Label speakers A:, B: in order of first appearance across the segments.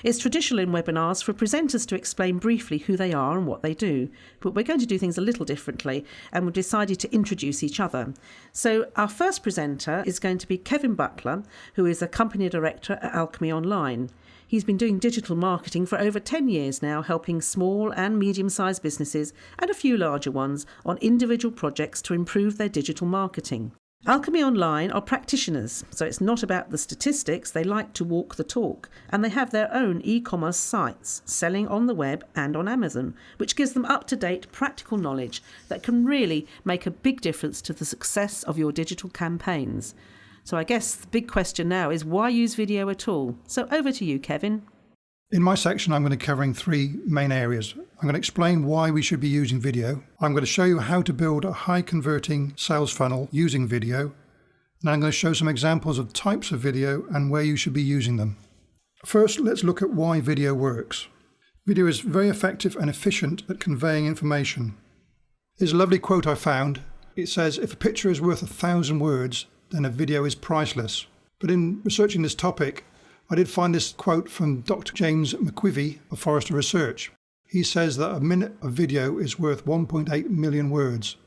A: It's traditional in webinars for presenters to explain briefly who they are and what they do, but we're going to do things a little differently, and we've decided to introduce each other. So our first presenter is going to be Kevin Butler, who is a company director at Alchemy Online. He's been doing digital marketing for over 10 years now, helping small and medium-sized businesses and a few larger ones on individual projects to improve their digital marketing. Alchemy Online are practitioners, so it's not about the statistics. They like to walk the talk, and they have their own e-commerce sites selling on the web and on Amazon, which gives them up-to-date practical knowledge that can really make a big difference to the success of your digital campaigns. So I guess the big question now is, why use video at all? So over to you, Kevin.
B: In my section, I'm going to be covering three main areas. I'm going to explain why we should be using video. I'm going to show you how to build a high-converting sales funnel using video. And I'm going to show some examples of types of video and where you should be using them. First, let's look at why video works. Video is very effective and efficient at conveying information. There's a lovely quote I found. It says, "If a picture is worth 1,000 words, then a video is priceless." But in researching this topic, I did find this quote from Dr. James McQuivey of Forrester Research. He says that a minute of video is worth 1.8 million words.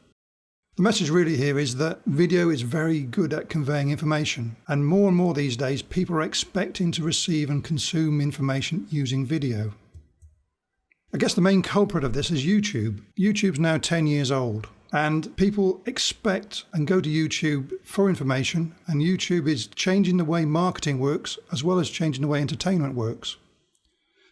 B: The message really here is that video is very good at conveying information, and more these days people are expecting to receive and consume information using video. I guess the main culprit of this is YouTube. YouTube's now 10 years old. And people expect and go to YouTube for information, and YouTube is changing the way marketing works as well as changing the way entertainment works.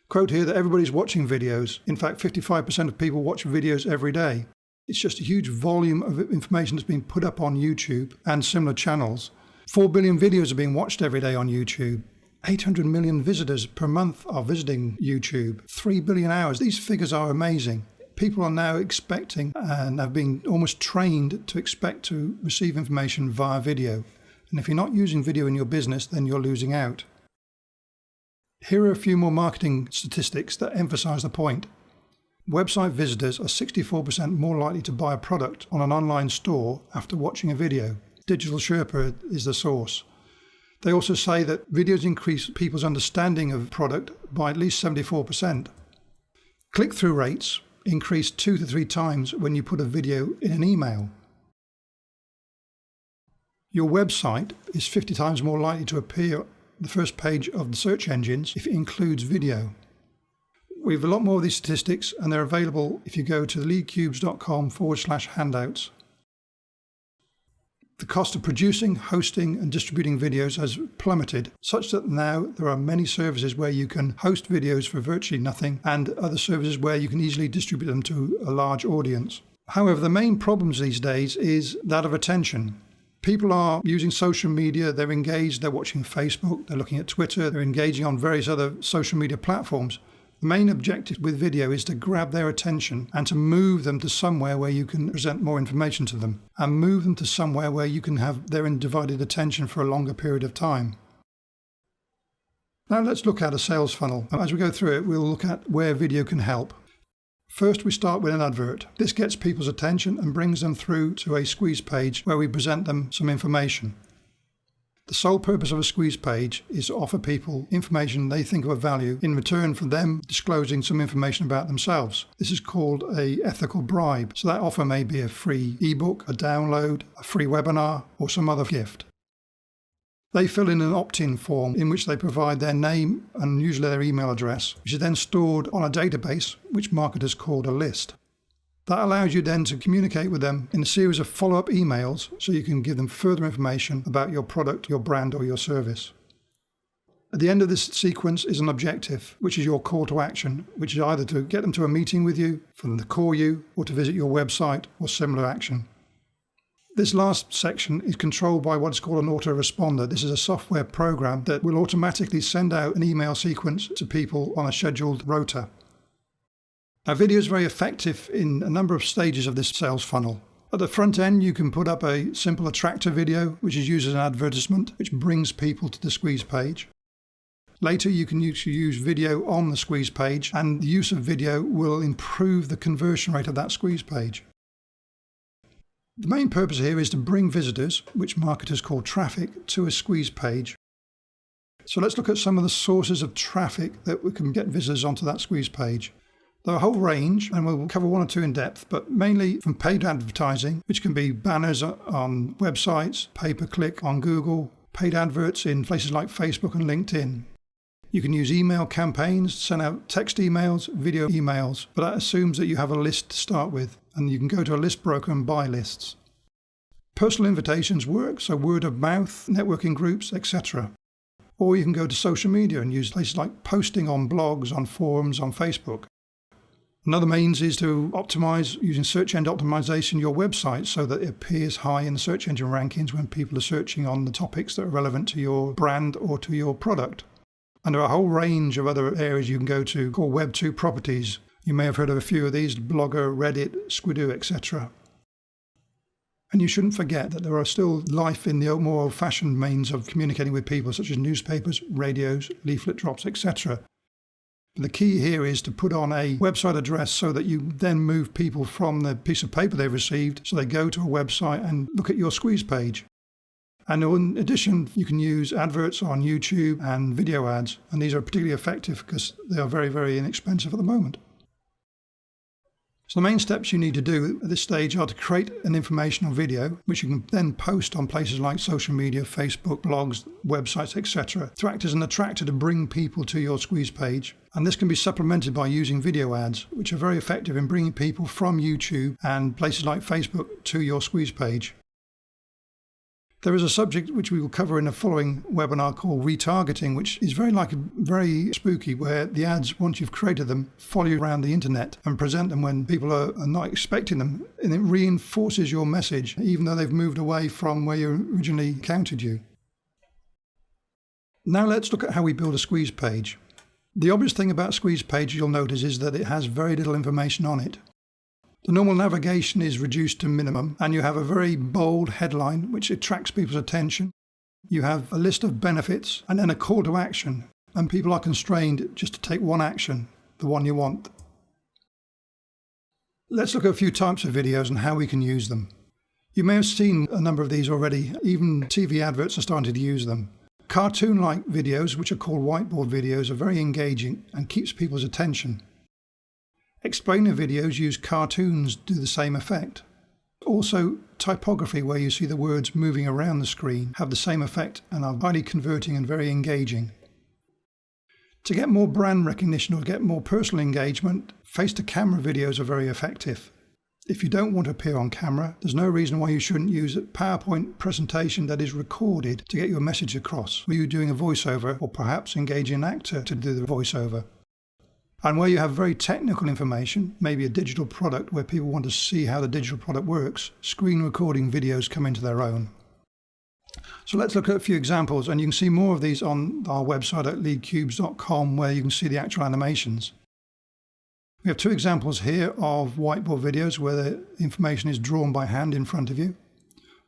B: Quote here that everybody's watching videos. In fact, 55% of people watch videos every day. It's just a huge volume of information that's being put up on YouTube and similar channels. 4 billion videos are being watched every day on YouTube. 800 million visitors per month are visiting YouTube. 3 billion hours. These figures are amazing. People are now expecting and have been almost trained to expect to receive information via video. And if you're not using video in your business, then you're losing out. Here are a few more marketing statistics that emphasize the point. Website visitors are 64% more likely to buy a product on an online store after watching a video. Digital Sherpa is the source. They also say that videos increase people's understanding of product by at least 74%. Click-through rates increase 2 to 3 times when you put a video in an email. Your website is 50 times more likely to appear the first page of the search engines if it includes video. We have a lot more of these statistics, and they're available if you go to leadcubes.com/handouts. The cost of producing, hosting and distributing videos has plummeted, such that now there are many services where you can host videos for virtually nothing, and other services where you can easily distribute them to a large audience. However, the main problems these days is that of attention. People are using social media, they're engaged, they're watching Facebook, they're looking at Twitter, they're engaging on various other social media platforms. The main objective with video is to grab their attention and to move them to somewhere where you can present more information to them, and move them to somewhere where you can have their undivided attention for a longer period of time. Now let's look at a sales funnel. As we go through it, we'll look at where video can help. First, we start with an advert. This gets people's attention and brings them through to a squeeze page where we present them some information. The sole purpose of a squeeze page is to offer people information they think are of value in return for them disclosing some information about themselves. This is called an ethical bribe. So that offer may be a free ebook, a download, a free webinar, or some other gift. They fill in an opt-in form in which they provide their name and usually their email address, which is then stored on a database which marketers call a list. That allows you then to communicate with them in a series of follow-up emails so you can give them further information about your product, your brand, or your service. At the end of this sequence is an objective, which is your call to action, which is either to get them to a meeting with you, for them to call you, or to visit your website or similar action. This last section is controlled by what's called an autoresponder. This is a software program that will automatically send out an email sequence to people on a scheduled rota. Now, video is very effective in a number of stages of this sales funnel. At the front end, you can put up a simple attractor video, which is used as an advertisement, which brings people to the squeeze page. Later, you can use video on the squeeze page, and the use of video will improve the conversion rate of that squeeze page. The main purpose here is to bring visitors, which marketers call traffic, to a squeeze page. So let's look at some of the sources of traffic that we can get visitors onto that squeeze page. There are a whole range, and we'll cover one or two in depth, but mainly from paid advertising, which can be banners on websites, pay-per-click on Google, paid adverts in places like Facebook and LinkedIn. You can use email campaigns, send out text emails, video emails, but that assumes that you have a list to start with, and you can go to a list broker and buy lists. Personal invitations work, so word of mouth, networking groups, etc. Or you can go to social media and use places like posting on blogs, on forums, on Facebook. Another means is to optimize using search engine optimization your website so that it appears high in the search engine rankings when people are searching on the topics that are relevant to your brand or to your product. And there are a whole range of other areas you can go to called Web 2 properties. You may have heard of a few of these: Blogger, Reddit, Squidoo, etc. And you shouldn't forget that there are still life in the more old-fashioned means of communicating with people, such as newspapers, radios, leaflet drops, etc. The key here is to put on a website address so that you then move people from the piece of paper they've received, so they go to a website and look at your squeeze page. And in addition, you can use adverts on YouTube and video ads, and these are particularly effective because they are very, very inexpensive at the moment. So the main steps you need to do at this stage are to create an informational video, which you can then post on places like social media, Facebook, blogs, websites, etc., to act as an attractor to bring people to your squeeze page. And this can be supplemented by using video ads, which are very effective in bringing people from YouTube and places like Facebook to your squeeze page. There is a subject which we will cover in a following webinar called retargeting, which is very spooky, where the ads, once you've created them, follow you around the internet and present them when people are not expecting them, and it reinforces your message even though they've moved away from where you originally encountered you. Now let's look at how we build a squeeze page. The obvious thing about squeeze page you'll notice is that it has very little information on it. The normal navigation is reduced to minimum, and you have a very bold headline which attracts people's attention. You have a list of benefits and then a call to action, and people are constrained just to take one action, the one you want. Let's look at a few types of videos and how we can use them. You may have seen a number of these already. Even TV adverts are starting to use them. Cartoon-like videos, which are called whiteboard videos, are very engaging and keeps people's attention. Explainer videos use cartoons to do the same effect. Also, typography, where you see the words moving around the screen, have the same effect and are highly converting and very engaging. To get more brand recognition or get more personal engagement, face-to-camera videos are very effective. If you don't want to appear on camera, there's no reason why you shouldn't use a PowerPoint presentation that is recorded to get your message across, where you're doing a voiceover or perhaps engaging an actor to do the voiceover. And where you have very technical information, maybe a digital product where people want to see how the digital product works, screen recording videos come into their own. So let's look at a few examples, and you can see more of these on our website at LeadCubes.com, where you can see the actual animations. We have two examples here of whiteboard videos where the information is drawn by hand in front of you.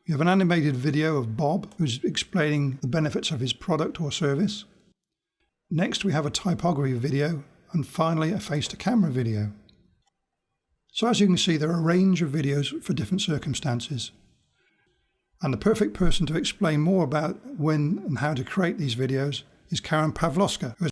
B: We have an animated video of Bob, who's explaining the benefits of his product or service. Next, we have a typography video, and finally a face-to-camera video. So as you can see, there are a range of videos for different circumstances. And the perfect person to explain more about when and how to create these videos is Karen Pawlowska, who has